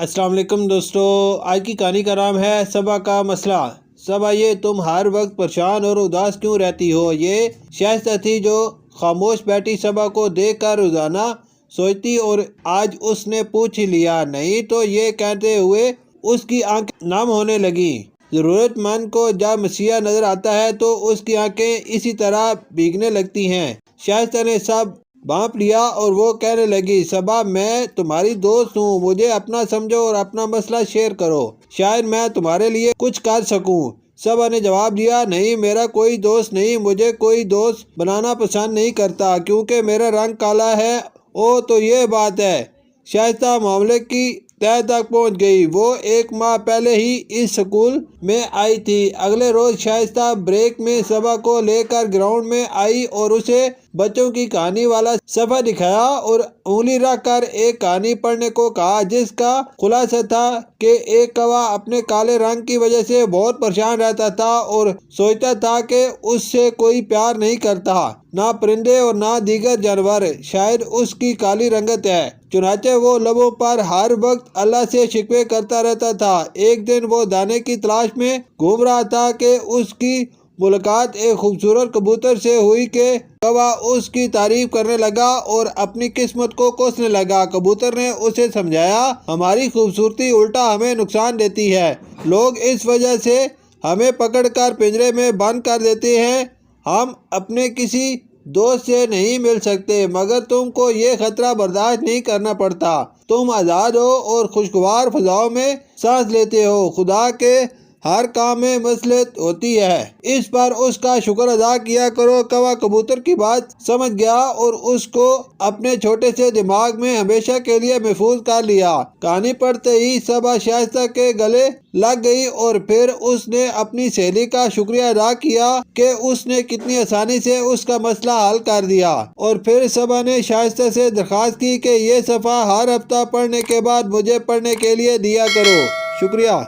السلام علیکم دوستو، آج کی کہانی کا نام ہے صبا کا مسئلہ۔ صبا، یہ تم ہر وقت پریشان اور اداس کیوں رہتی ہو؟ یہ شائستہ تھی جو خاموش بیٹھی صبا کو دیکھ کر روزانہ سوچتی، اور آج اس نے پوچھ ہی لیا نہیں تو یہ کہتے ہوئے اس کی آنکھیں نم ہونے لگیں۔ ضرورت مند کو جب مسیحا نظر آتا ہے تو اس کی آنکھیں اسی طرح بھیگنے لگتی ہیں۔ شائستہ نے سب بانپ لیا اور وہ کہنے لگی، صبا، میں تمہاری دوست ہوں، مجھے اپنا سمجھو اور اپنا مسئلہ شیئر کرو، شاید میں تمہارے لیے کچھ کر سکوں۔ صبا نے جواب دیا، نہیں، میرا کوئی دوست نہیں، مجھے کوئی دوست بنانا پسند نہیں کرتا کیونکہ میرا رنگ کالا ہے۔ او تو یہ بات ہے۔ شائستہ معاملے کی تہہ تک پہنچ گئی۔ وہ 1 ماہ پہلے ہی اس سکول میں آئی تھی۔ اگلے روز شائستہ بریک میں صبا کو لے کر گراؤنڈ میں آئی اور اسے بچوں کی کہانی والا صفحہ دکھایا اور انگلی رکھ کر ایک کہانی پڑھنے کو کہا جس کا خلاصہ تھا کہ ایک کوا اپنے کالے رنگ کی وجہ سے بہت پریشان رہتا تھا اور سوچتا تھا کہ اس سے کوئی پیار نہیں کرتا، نہ پرندے اور نہ دیگر جانور، شاید اس کی کالی رنگت ہے۔ چنانچہ وہ لبوں پر ہر وقت اللہ سے شکوے کرتا رہتا تھا۔ ایک دن وہ دانے کی تلاش میں گھوم رہا تھا کہ اس کی ملاقات ایک خوبصورت کبوتر سے ہوئی کہ کوا اس کی تعریف کرنے لگا اور اپنی قسمت کو کوسنے لگا۔ کبوتر نے اسے سمجھایا، ہماری خوبصورتی الٹا ہمیں نقصان دیتی ہے، لوگ اس وجہ سے ہمیں پکڑ کر پنجرے میں بند کر دیتے ہیں، ہم اپنے کسی دوست سے نہیں مل سکتے، مگر تم کو یہ خطرہ برداشت نہیں کرنا پڑتا، تم آزاد ہو اور خوشگوار فضاؤں میں سانس لیتے ہو، خدا کے ہر کام میں مصلحت ہوتی ہے، اس پر اس کا شکر ادا کیا کرو۔ کوا کبوتر کی بات سمجھ گیا اور اس کو اپنے چھوٹے سے دماغ میں ہمیشہ کے لیے محفوظ کر لیا۔ کہانی پڑھتے ہی صبا شائستہ کے گلے لگ گئی اور پھر اس نے اپنی سہیلی کا شکریہ ادا کیا کہ اس نے کتنی آسانی سے اس کا مسئلہ حل کر دیا، اور پھر صبا نے شائستہ سے درخواست کی کہ یہ صفحہ ہر ہفتہ پڑھنے کے بعد مجھے پڑھنے کے لیے دیا کرو۔ شکریہ۔